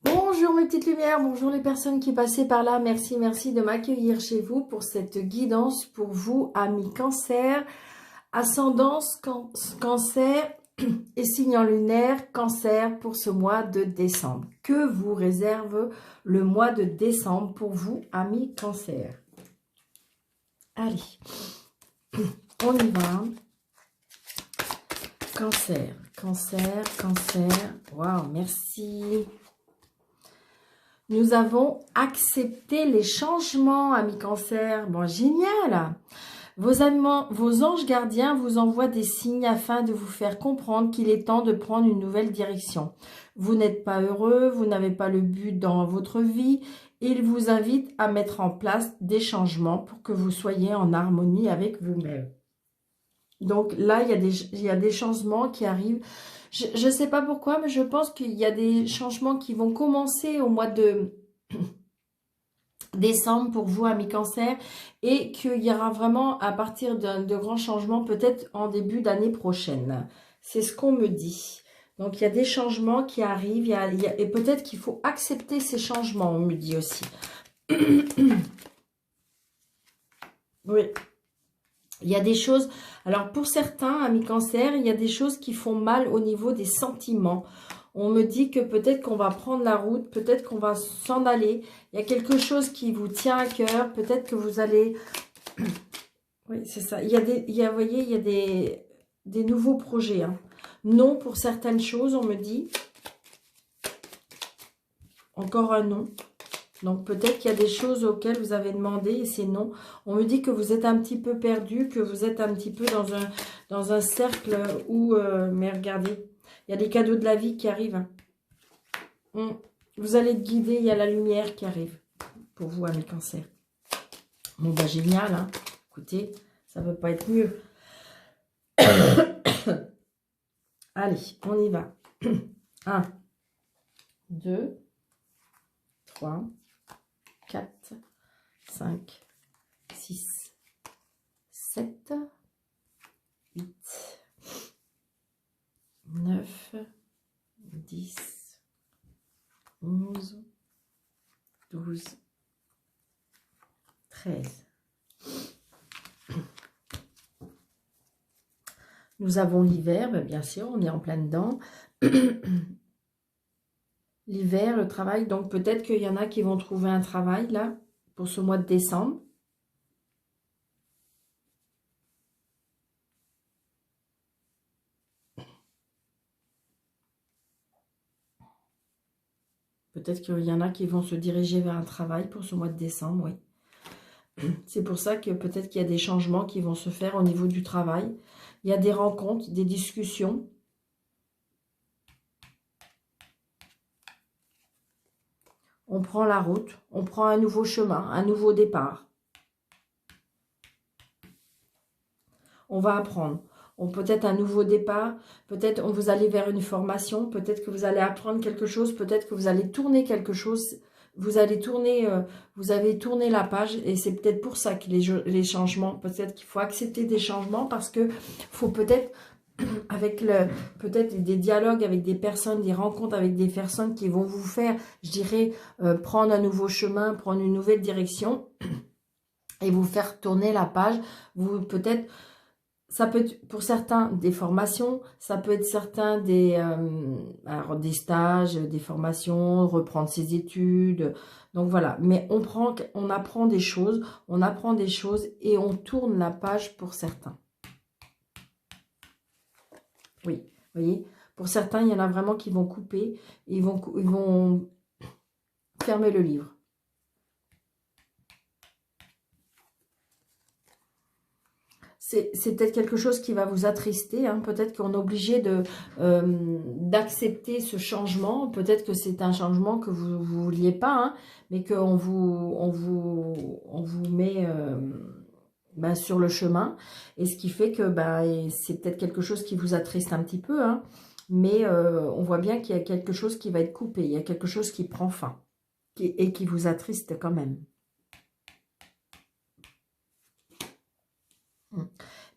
Bonjour mes petites lumières, bonjour les personnes qui passaient par là. Merci, merci de m'accueillir chez vous pour cette guidance pour vous, amis cancer, ascendance cancer et signe lunaire cancer pour ce mois de décembre. Que vous réserve le mois de décembre pour vous, amis cancer? Allez, on y va. Cancer, cancer, cancer. Waouh, merci. Nous avons accepté les changements, amis cancer. Bon, génial. Vos anges gardiens vous envoient des signes afin de vous faire comprendre qu'il est temps de prendre une nouvelle direction. Vous n'êtes pas heureux, vous n'avez pas le but dans votre vie. Ils vous invitent à mettre en place des changements pour que vous soyez en harmonie avec vous-même. Donc là, il y a des changements qui arrivent. Je ne sais pas pourquoi, mais je pense qu'il y a des changements qui vont commencer au mois de décembre pour vous, amis cancer, et qu'il y aura vraiment à partir de grands changements peut-être en début d'année prochaine. C'est ce qu'on me dit. Donc il y a des changements qui arrivent, et peut-être qu'il faut accepter ces changements, on me dit aussi. Oui. Il y a des choses, alors pour certains, amis cancer, il y a des choses qui font mal au niveau des sentiments. On me dit que peut-être qu'on va prendre la route, peut-être qu'on va s'en aller. Il y a quelque chose qui vous tient à cœur, peut-être que vous allez... Oui, c'est ça. Vous voyez, il y a des nouveaux projets. Hein. Non pour certaines choses, on me dit. Encore un non. Donc, peut-être qu'il y a des choses auxquelles vous avez demandé et c'est non. On me dit que vous êtes un petit peu perdu, que vous êtes un petit peu dans un cercle où... mais regardez, il y a des cadeaux de la vie qui arrivent. Vous allez être guidé, il y a la lumière qui arrive pour vous, amis cancer. Bon, bah génial, hein. Écoutez, ça ne peut pas être mieux. Allez, on y va. 1, 2, 3... 4, 5, 6, 7, 8, 9, 10, 11, 12, 13. Nous avons l'hiver, bien sûr, on est en plein dedans. L'hiver, le travail, donc peut-être qu'il y en a qui vont trouver un travail, là, pour ce mois de décembre. Peut-être qu'il y en a qui vont se diriger vers un travail pour ce mois de décembre, oui. C'est pour ça que peut-être qu'il y a des changements qui vont se faire au niveau du travail. Il y a des rencontres, des discussions. On prend la route, on prend un nouveau chemin, un nouveau départ. On va apprendre. Peut-être un nouveau départ, peut-être vous allez vers une formation, peut-être que vous allez apprendre quelque chose, peut-être que vous allez tourner quelque chose, vous avez tourné la page et c'est peut-être pour ça que les changements, peut-être qu'il faut accepter des changements parce que faut peut-être avec peut-être des dialogues avec des personnes, des rencontres avec des personnes qui vont vous faire, je dirais, prendre un nouveau chemin, prendre une nouvelle direction et vous faire tourner la page. Vous peut-être, ça peut être pour certains des formations, ça peut être certains alors des stages, des formations, reprendre ses études. Donc voilà, mais on apprend des choses et on tourne la page pour certains. Oui, vous voyez, pour certains, il y en a vraiment qui vont couper, ils vont fermer le livre. C'est peut-être quelque chose qui va vous attrister, hein. Peut-être qu'on est obligé d'accepter ce changement. Peut-être que c'est un changement que vous ne vouliez pas, hein, mais qu'on on vous met... sur le chemin, et ce qui fait que c'est peut-être quelque chose qui vous attriste un petit peu, hein, mais on voit bien qu'il y a quelque chose qui va être coupé, il y a quelque chose qui prend fin, et qui vous attriste quand même.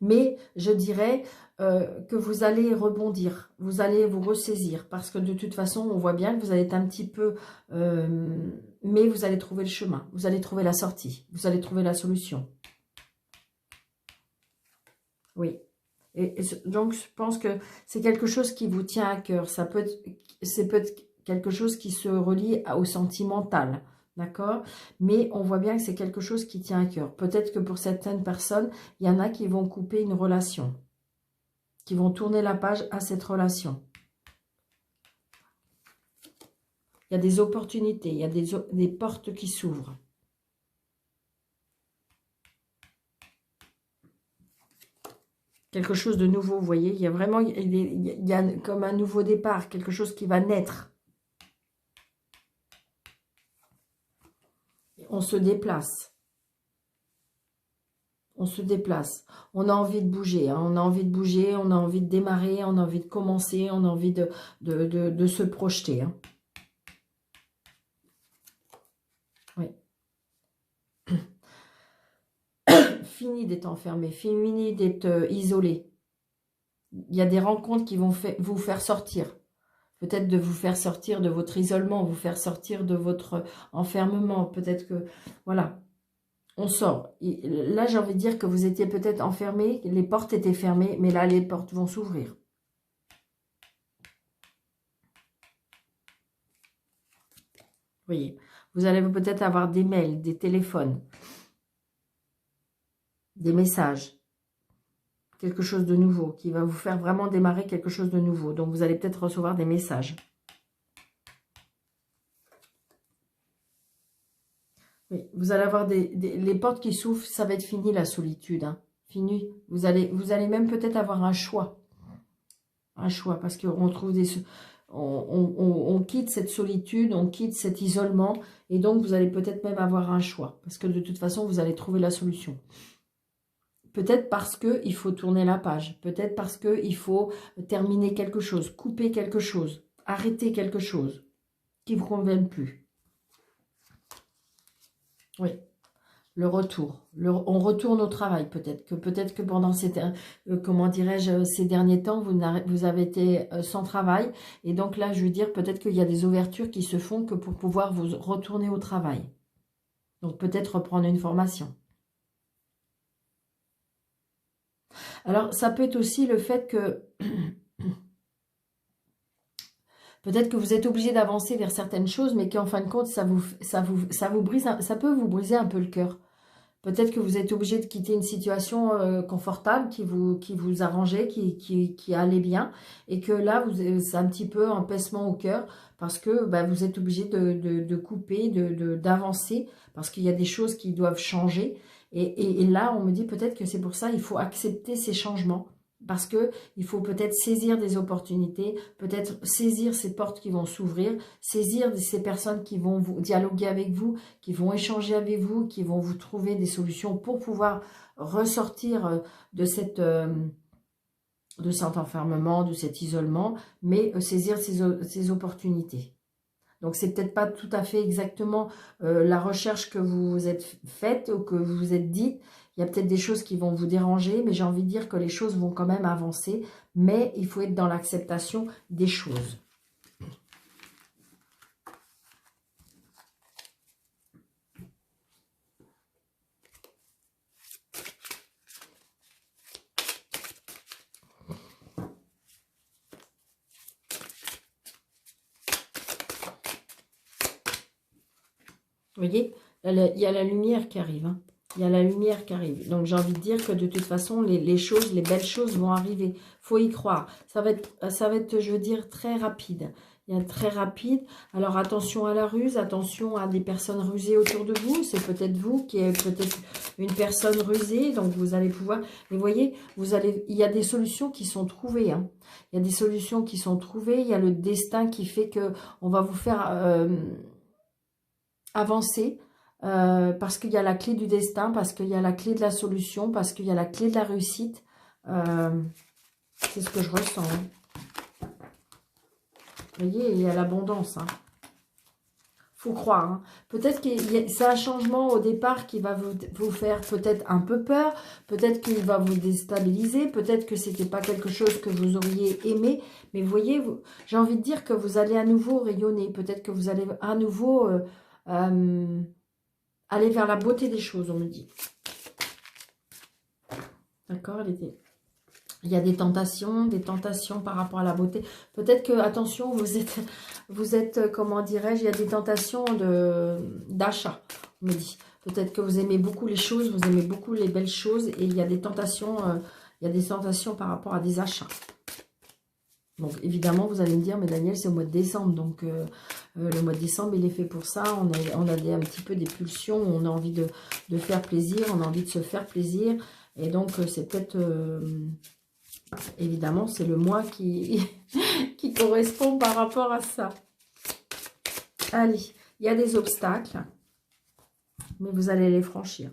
Mais je dirais que vous allez rebondir, vous allez vous ressaisir, parce que de toute façon, on voit bien que vous allez être un petit peu... mais vous allez trouver le chemin, vous allez trouver la sortie, vous allez trouver la solution. Oui. Et donc, je pense que c'est quelque chose qui vous tient à cœur. C'est peut-être quelque chose qui se relie au sentimental, d'accord? Mais on voit bien que c'est quelque chose qui tient à cœur. Peut-être que pour certaines personnes, il y en a qui vont couper une relation, qui vont tourner la page à cette relation. Il y a des opportunités, il y a des portes qui s'ouvrent. Quelque chose de nouveau, vous voyez, il y a vraiment, il y a comme un nouveau départ, quelque chose qui va naître. On se déplace. On se déplace. On a envie de bouger, hein, on a envie de bouger, on a envie de démarrer, on a envie de commencer, on a envie de se projeter. Hein. Oui. Fini d'être enfermé, fini d'être isolé. Il y a des rencontres qui vont vous faire sortir. Peut-être de vous faire sortir de votre isolement, vous faire sortir de votre enfermement. Peut-être que, voilà, on sort. Là, j'ai envie de dire que vous étiez peut-être enfermé, les portes étaient fermées, mais là, les portes vont s'ouvrir. Vous voyez, vous allez peut-être avoir des mails, des téléphones, des messages. Quelque chose de nouveau, qui va vous faire vraiment démarrer quelque chose de nouveau. Donc, vous allez peut-être recevoir des messages. Oui, vous allez avoir les portes qui s'ouvrent, ça va être fini la solitude. Hein. Fini. Vous allez même peut-être avoir un choix. Un choix, parce qu'on trouve on quitte cette solitude, on quitte cet isolement, et donc vous allez peut-être même avoir un choix. Parce que de toute façon, vous allez trouver la solution. Peut-être parce qu'il faut tourner la page. Peut-être parce qu'il faut terminer quelque chose, couper quelque chose, arrêter quelque chose qui ne vous convient plus. Oui, le retour. On retourne au travail peut-être. Peut-être que pendant comment dirais-je, ces derniers temps, vous avez été sans travail. Et donc là, je veux dire, peut-être qu'il y a des ouvertures qui se font que pour pouvoir vous retourner au travail. Donc peut-être reprendre une formation. Alors, ça peut être aussi le fait que peut-être que vous êtes obligé d'avancer vers certaines choses, mais qu'en fin de compte, ça peut vous briser un peu le cœur. Peut-être que vous êtes obligé de quitter une situation confortable qui vous arrangeait, qui allait bien, et que là, c'est un petit peu un pincement au cœur, parce que vous êtes obligé de couper, d'avancer, parce qu'il y a des choses qui doivent changer. Et là, on me dit peut-être que c'est pour ça il faut accepter ces changements. Parce que il faut peut-être saisir des opportunités, peut-être saisir ces portes qui vont s'ouvrir, saisir ces personnes qui vont vous dialoguer avec vous, qui vont échanger avec vous, qui vont vous trouver des solutions pour pouvoir ressortir de cet enfermement, de cet isolement, mais saisir ces opportunités. Donc, c'est peut-être pas tout à fait exactement la recherche que vous êtes faite ou que vous vous êtes dit. Il y a peut-être des choses qui vont vous déranger, mais j'ai envie de dire que les choses vont quand même avancer. Mais il faut être dans l'acceptation des choses. Vous voyez, il y a la lumière qui arrive. Hein. Il y a la lumière qui arrive. Donc, j'ai envie de dire que de toute façon, les choses, les belles choses vont arriver. Il faut y croire. Ça va être, je veux dire, très rapide. Il y a très rapide. Alors, attention à la ruse. Attention à des personnes rusées autour de vous. C'est peut-être vous qui êtes peut-être une personne rusée. Donc, vous allez pouvoir... Mais vous voyez, il y a des solutions qui sont trouvées. Hein. Il y a des solutions qui sont trouvées. Il y a le destin qui fait que on va vous faire... avancer parce qu'il y a la clé du destin, parce qu'il y a la clé de la solution, parce qu'il y a la clé de la réussite. C'est ce que je ressens. Hein. Vous voyez, il y a l'abondance. Hein. Faut croire. Hein. Peut-être que c'est un changement au départ qui va vous faire peut-être un peu peur. Peut-être qu'il va vous déstabiliser. Peut-être que c'était pas quelque chose que vous auriez aimé. Mais vous voyez, j'ai envie de dire que vous allez à nouveau rayonner. Peut-être que vous allez à nouveau aller vers la beauté des choses, on me dit. D'accord, il y a des tentations par rapport à la beauté. Peut-être que, attention, vous êtes comment dirais-je, il y a des tentations d'achat, on me dit. Peut-être que vous aimez beaucoup les choses, vous aimez beaucoup les belles choses, et il y a des tentations, par rapport à des achats. Donc, évidemment, vous allez me dire, mais Daniel, c'est au mois de décembre, donc le mois de décembre, il est fait pour ça. On a un petit peu des pulsions, on a envie de faire plaisir, on a envie de se faire plaisir, et donc, c'est peut-être... évidemment, c'est le mois qui, qui correspond par rapport à ça. Allez, il y a des obstacles, mais vous allez les franchir.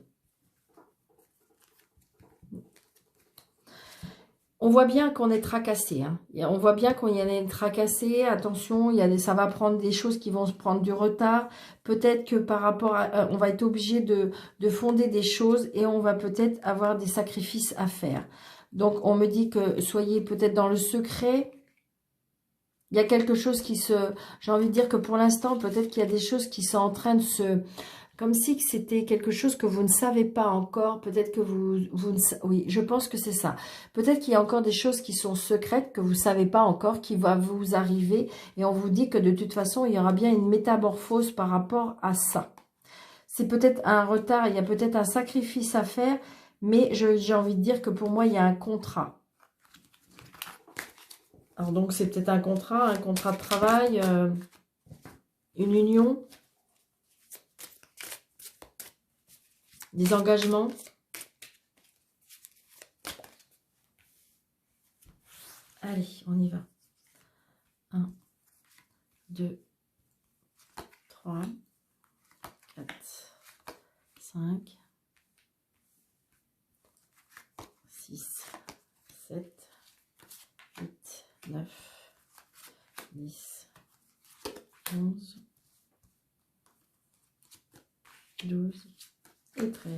On voit bien qu'on est tracassé. Hein. On voit bien qu'on y est tracassé. Attention, ça va prendre des choses qui vont se prendre du retard. Peut-être que par rapport à... on va être obligé de fonder des choses et on va peut-être avoir des sacrifices à faire. Donc, on me dit que soyez peut-être dans le secret. Il y a quelque chose qui se... J'ai envie de dire que pour l'instant, peut-être qu'il y a des choses qui sont en train de se... Comme si c'était quelque chose que vous ne savez pas encore. Peut-être que vous oui, je pense que c'est ça. Peut-être qu'il y a encore des choses qui sont secrètes, que vous ne savez pas encore, qui va vous arriver. Et on vous dit que de toute façon, il y aura bien une métamorphose par rapport à ça. C'est peut-être un retard, il y a peut-être un sacrifice à faire. Mais j'ai envie de dire que pour moi, il y a un contrat. Alors donc, c'est peut-être un contrat de travail, une union, des engagements. Allez, on y va. 1, 2, 3, 4, 5, 6, 7, 8, 9, 10, 11, 12 et 13.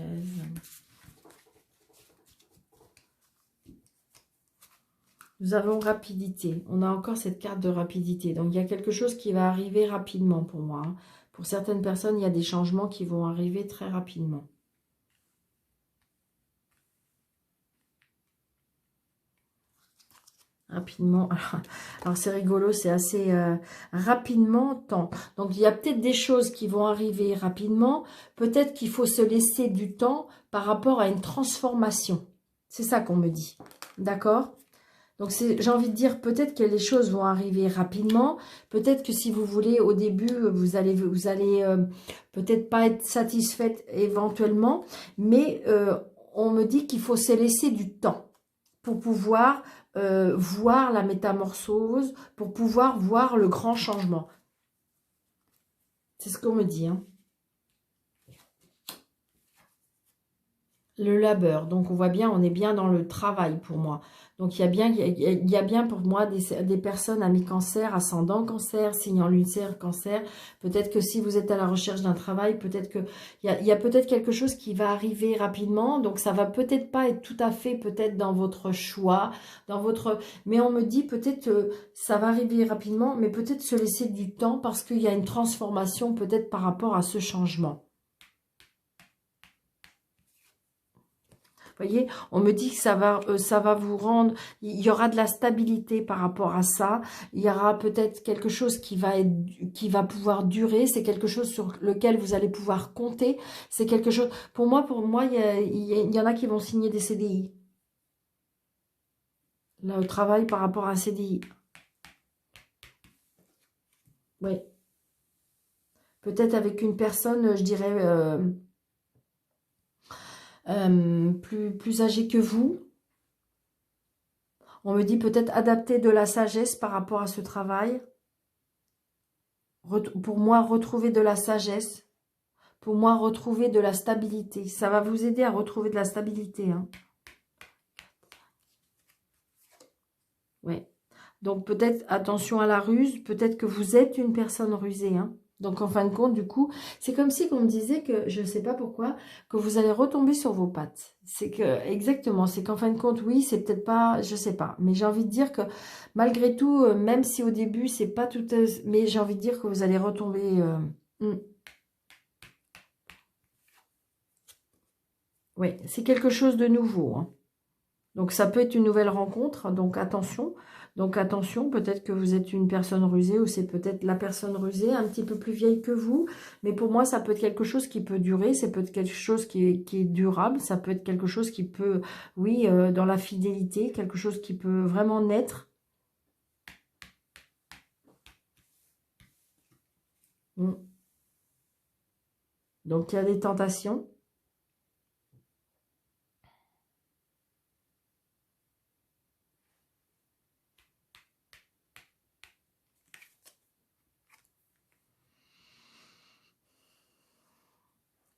Nous avons rapidité. On a encore cette carte de rapidité. Donc, il y a quelque chose qui va arriver rapidement pour moi. Hein. Pour certaines personnes, il y a des changements qui vont arriver très rapidement. Rapidement. Alors c'est rigolo, c'est assez rapidement temps. Donc, il y a peut-être des choses qui vont arriver rapidement. Peut-être qu'il faut se laisser du temps par rapport à une transformation. C'est ça qu'on me dit. D'accord ? Donc, j'ai envie de dire, peut-être que les choses vont arriver rapidement. Peut-être que si vous voulez, au début, vous allez peut-être pas être satisfaite éventuellement. Mais on me dit qu'il faut se laisser du temps pour pouvoir voir la métamorphose, pour pouvoir voir le grand changement. C'est ce qu'on me dit. Hein. Le labeur. Donc, on voit bien, on est bien dans le travail pour moi. Donc, il y a bien pour moi des personnes à mi-cancer, ascendant cancer, signe en lunaire cancer. Peut-être que si vous êtes à la recherche d'un travail, peut-être que il y a peut-être quelque chose qui va arriver rapidement. Donc, ça va peut-être pas être tout à fait peut-être dans votre choix, mais on me dit peut-être ça va arriver rapidement, mais peut-être se laisser du temps parce qu'il y a une transformation peut-être par rapport à ce changement. Vous voyez, on me dit que ça va vous rendre, il y aura de la stabilité par rapport à ça. Il y aura peut-être quelque chose qui va pouvoir durer. C'est quelque chose sur lequel vous allez pouvoir compter. C'est quelque chose, pour moi, il y en a qui vont signer des CDI. Là, au travail par rapport à un CDI. Oui. Peut-être avec une personne, je dirais... plus âgé que vous. On me dit peut-être adapter de la sagesse par rapport à ce travail. Pour moi, retrouver de la sagesse. Pour moi, retrouver de la stabilité. Ça va vous aider à retrouver de la stabilité. Hein. Ouais. Donc peut-être attention à la ruse. Peut-être que vous êtes une personne rusée. Hein. Donc, en fin de compte, du coup, c'est comme si on me disait que, je ne sais pas pourquoi, que vous allez retomber sur vos pattes. C'est que, exactement, c'est qu'en fin de compte, oui, c'est peut-être pas, je sais pas. Mais j'ai envie de dire que, malgré tout, même si au début, c'est pas tout, mais j'ai envie de dire que vous allez retomber. Hmm. Oui, c'est quelque chose de nouveau, hein. Donc, ça peut être une nouvelle rencontre, donc attention. Donc, attention, peut-être que vous êtes une personne rusée ou c'est peut-être la personne rusée, un petit peu plus vieille que vous. Mais pour moi, ça peut être quelque chose qui peut durer, ça peut être quelque chose qui est durable, ça peut être quelque chose qui peut, oui, dans la fidélité, quelque chose qui peut vraiment naître. Mm. Donc, il y a des tentations.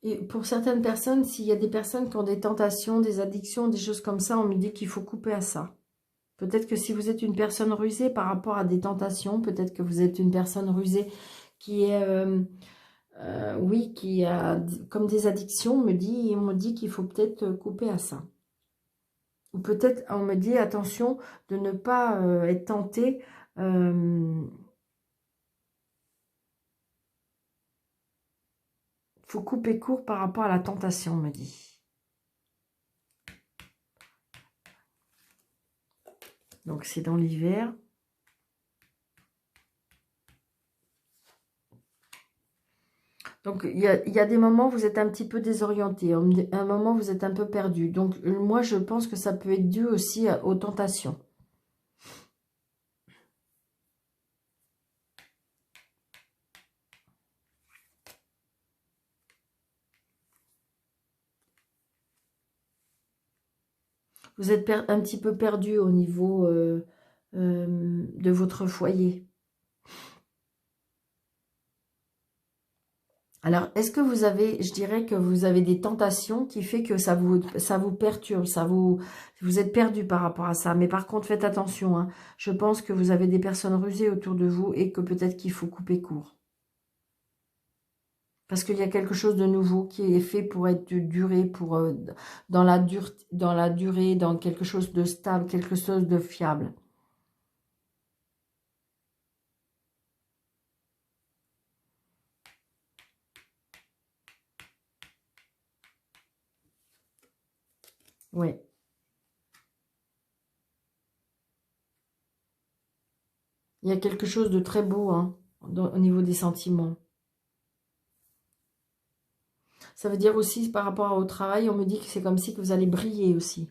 Et pour certaines personnes, s'il y a des personnes qui ont des tentations, des addictions, des choses comme ça, on me dit qu'il faut couper à ça. Peut-être que si vous êtes une personne rusée par rapport à des tentations, peut-être que vous êtes une personne rusée qui est, oui, qui a comme des addictions, on me dit qu'il faut peut-être couper à ça. Ou peut-être, on me dit, attention, de ne pas être tenté. Faut couper court par rapport à la tentation, on me dit. Donc, c'est dans l'hiver. Donc, il y a des moments où vous êtes un petit peu désorienté. Un moment, vous êtes un peu perdu. Donc, moi, je pense que ça peut être dû aussi aux tentations. Vous êtes un petit peu perdu au niveau de votre foyer. Alors, est-ce que vous avez, je dirais que vous avez des tentations qui fait que ça vous perturbe, vous êtes perdu par rapport à ça. Mais par contre, faites attention, hein. Je pense que vous avez des personnes rusées autour de vous et que peut-être qu'il faut couper court. Parce qu'il y a quelque chose de nouveau qui est fait pour être duré, pour dans la durée, dans quelque chose de stable, quelque chose de fiable. Oui. Il y a quelque chose de très beau, hein, au niveau des sentiments. Ça veut dire aussi, par rapport au travail, on me dit que c'est comme si que vous allez briller aussi.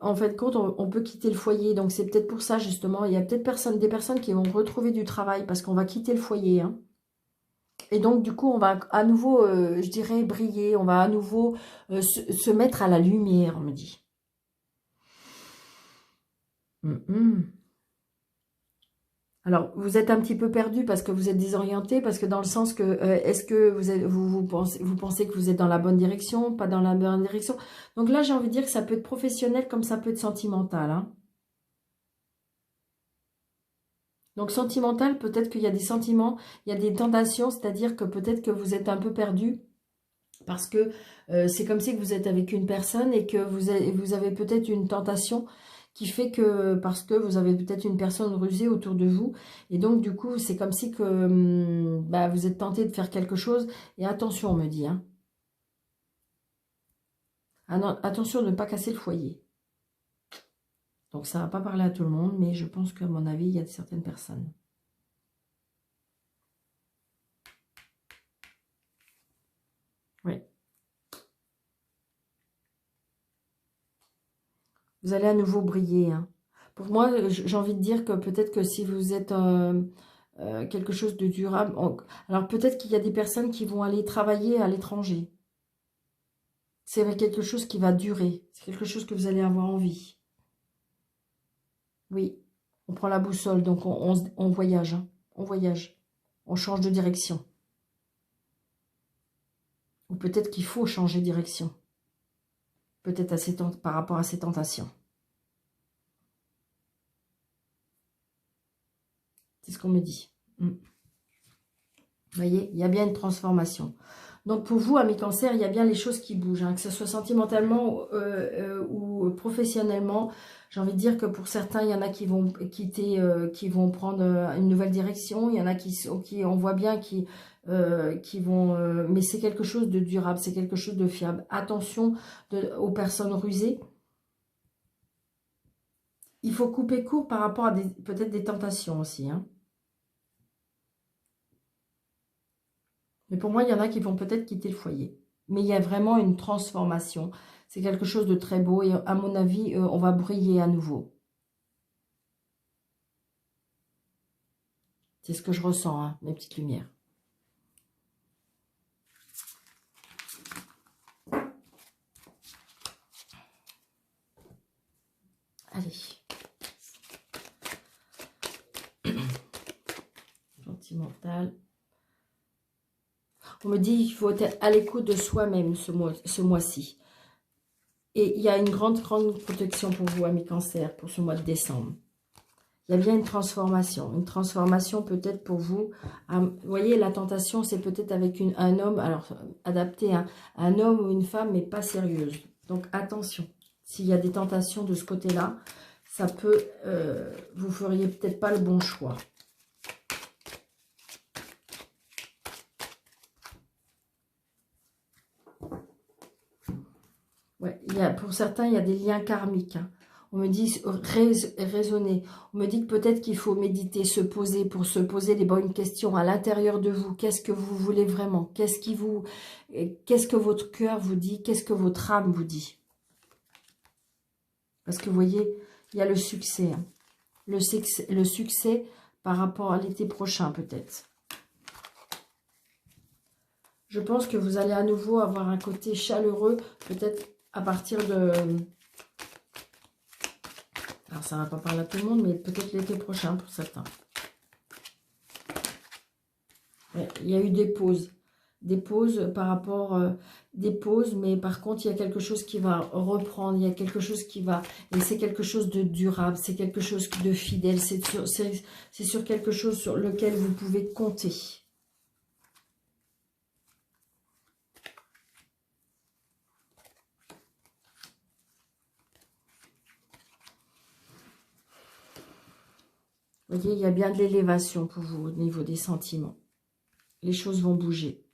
En fait, compte, on peut quitter le foyer. Donc, c'est peut-être pour ça, justement. Il y a peut-être des personnes qui vont retrouver du travail parce qu'on va quitter le foyer, hein. Et donc, du coup, on va à nouveau, je dirais, briller. On va à nouveau se mettre à la lumière, on me dit. Alors, vous êtes un petit peu perdu parce que vous êtes désorienté, parce que dans le sens que, est-ce que vous pensez que vous êtes dans la bonne direction, pas dans la bonne direction. Donc là, j'ai envie de dire que ça peut être professionnel comme ça peut être sentimental, hein. Donc sentimental, peut-être qu'il y a des sentiments, il y a des tentations, c'est-à-dire que peut-être que vous êtes un peu perdu parce que c'est comme si que vous êtes avec une personne et que vous avez peut-être une tentation qui fait que, parce que vous avez peut-être une personne rusée autour de vous, et donc du coup, c'est comme si que bah, vous êtes tenté de faire quelque chose, et attention, on me dit, hein. Ah non, attention de ne pas casser le foyer. Donc ça ne va pas parler à tout le monde, mais je pense qu'à mon avis, il y a certaines personnes. Oui. Vous allez à nouveau briller, hein. Pour moi, j'ai envie de dire que peut-être que si vous êtes quelque chose de durable, alors peut-être qu'il y a des personnes qui vont aller travailler à l'étranger. C'est quelque chose qui va durer. C'est quelque chose que vous allez avoir envie. Oui, on prend la boussole, donc on voyage, hein. On voyage. On change de direction. Ou peut-être qu'il faut changer de direction. Peut-être par rapport à ces tentations. C'est ce qu'on me dit. Vous voyez, il y a bien une transformation. Donc pour vous, amis Cancer, il y a bien les choses qui bougent, hein, que ce soit sentimentalement ou professionnellement. J'ai envie de dire que pour certains, il y en a qui vont quitter, qui vont prendre une nouvelle direction. Il y en a qui on voit bien, qui vont... mais c'est quelque chose de durable, c'est quelque chose de fiable. Attention aux personnes rusées. Il faut couper court par rapport à peut-être des tentations aussi, hein. Mais pour moi, il y en a qui vont peut-être quitter le foyer. Mais il y a vraiment une transformation. C'est quelque chose de très beau. Et à mon avis, on va briller à nouveau. C'est ce que je ressens, hein, mes petites lumières. Allez. Sentimental. On me dit qu'il faut être à l'écoute de soi-même ce mois-ci. Et il y a une grande protection pour vous, amis Cancer, pour ce mois de décembre. Il y a bien une transformation peut-être pour vous. Vous voyez, la tentation, c'est peut-être avec un homme, alors adapté, hein, un homme ou une femme, mais pas sérieuse. Donc attention, s'il y a des tentations de ce côté-là, ça peut, vous feriez peut-être pas le bon choix. Ouais, pour certains, il y a des liens karmiques, hein. On me dit raisonner. On me dit que peut-être qu'il faut méditer, se poser pour se poser les bonnes questions à l'intérieur de vous. Qu'est-ce que vous voulez vraiment? Qu'est-ce que votre cœur vous dit? Qu'est-ce que votre âme vous dit? Parce que vous voyez, il y a le succès, hein. Le succès par rapport à l'été prochain peut-être. Je pense que vous allez à nouveau avoir un côté chaleureux, peut-être à partir de... Alors, ça ne va pas parler à tout le monde, mais peut-être l'été prochain pour certains. Ouais, il y a eu des pauses. Des pauses par rapport... des pauses, mais par contre, il y a quelque chose qui va reprendre. Il y a quelque chose qui va... Et c'est quelque chose de durable. C'est quelque chose de fidèle. C'est sur quelque chose sur lequel vous pouvez compter. Vous voyez, il y a bien de l'élévation pour vous au niveau des sentiments. Les choses vont bouger.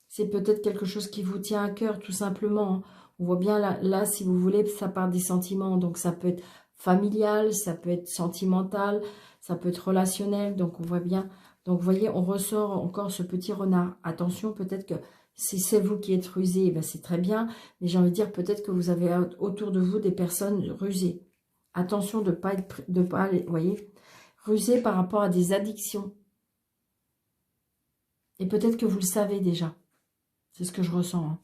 C'est peut-être quelque chose qui vous tient à cœur, tout simplement. On voit bien là, si vous voulez, ça part des sentiments. Donc, ça peut être familial, ça peut être sentimental, ça peut être relationnel. Donc, on voit bien. Donc, vous voyez, on ressort encore ce petit renard. Attention, peut-être que si c'est vous qui êtes rusé, ben c'est très bien. Mais j'ai envie de dire, peut-être que vous avez autour de vous des personnes rusées. Attention de ne pas vous voyez, rusé par rapport à des addictions. Et peut-être que vous le savez déjà. C'est ce que je ressens, hein.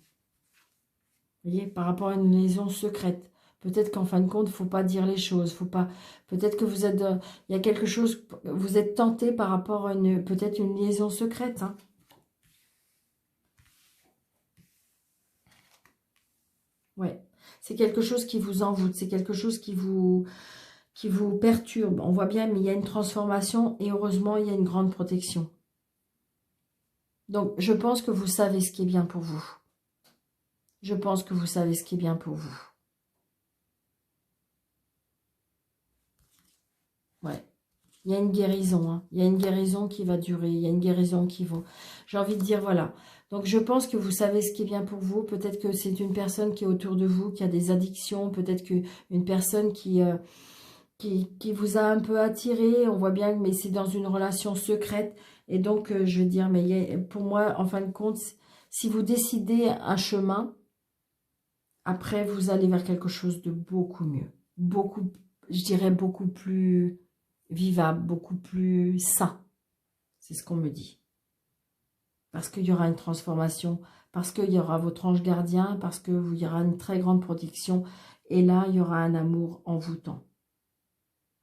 Vous voyez, par rapport à une liaison secrète. Peut-être qu'en fin de compte, il ne faut pas dire les choses. Faut pas. Peut-être que vous êtes... il y a quelque chose... Vous êtes tenté par rapport à peut-être une liaison secrète, hein. Ouais. C'est quelque chose qui vous envoûte. C'est quelque chose qui vous perturbe. On voit bien, mais il y a une transformation et heureusement, il y a une grande protection. Donc, je pense que vous savez ce qui est bien pour vous. Je pense que vous savez ce qui est bien pour vous. Ouais. Il y a une guérison, hein. Il y a une guérison qui va durer. Il y a une guérison qui va... J'ai envie de dire, voilà. Donc, je pense que vous savez ce qui est bien pour vous. Peut-être que c'est une personne qui est autour de vous, qui a des addictions. Peut-être qu'une personne qui vous a un peu attiré. On voit bien, mais c'est dans une relation secrète. Et donc, je veux dire, mais pour moi, en fin de compte, si vous décidez un chemin, après, vous allez vers quelque chose de beaucoup mieux. Beaucoup, je dirais, beaucoup plus vivable, beaucoup plus sain. C'est ce qu'on me dit. Parce qu'il y aura une transformation, parce qu'il y aura votre ange gardien, parce qu'il y aura une très grande protection. Et là, il y aura un amour envoûtant.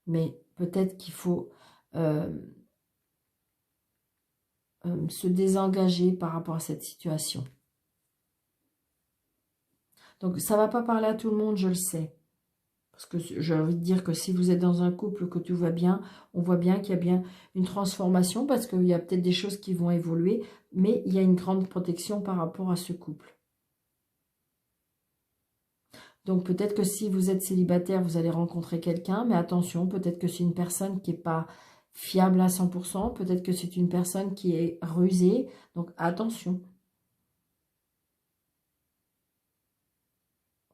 Mais peut-être qu'il faut se désengager par rapport à cette situation. Donc, ça ne va pas parler à tout le monde, je le sais. Parce que j'ai envie de dire que si vous êtes dans un couple, que tout va bien, on voit bien qu'il y a bien une transformation parce qu'il y a peut-être des choses qui vont évoluer, mais il y a une grande protection par rapport à ce couple. Donc peut-être que si vous êtes célibataire, vous allez rencontrer quelqu'un, mais attention, peut-être que c'est une personne qui n'est pas fiable à 100%, peut-être que c'est une personne qui est rusée, donc attention.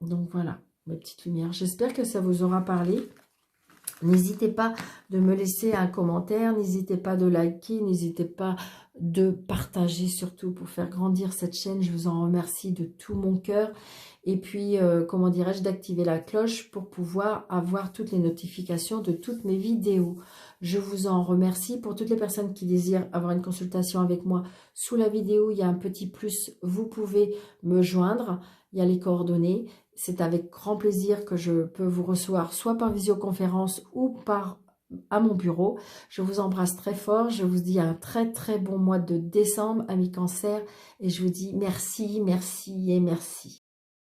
Donc voilà, mes petites lumières. J'espère que ça vous aura parlé. N'hésitez pas de me laisser un commentaire, n'hésitez pas de liker, n'hésitez pas de partager surtout pour faire grandir cette chaîne. Je vous en remercie de tout mon cœur. Et puis, comment dirais-je, d'activer la cloche pour pouvoir avoir toutes les notifications de toutes mes vidéos. Je vous en remercie. Pour toutes les personnes qui désirent avoir une consultation avec moi, sous la vidéo, il y a un petit plus. Vous pouvez me joindre. Il y a les coordonnées. C'est avec grand plaisir que je peux vous recevoir, soit par visioconférence ou à mon bureau. Je vous embrasse très fort. Je vous dis un très très bon mois de décembre, amis Cancer. Et je vous dis merci, merci et merci.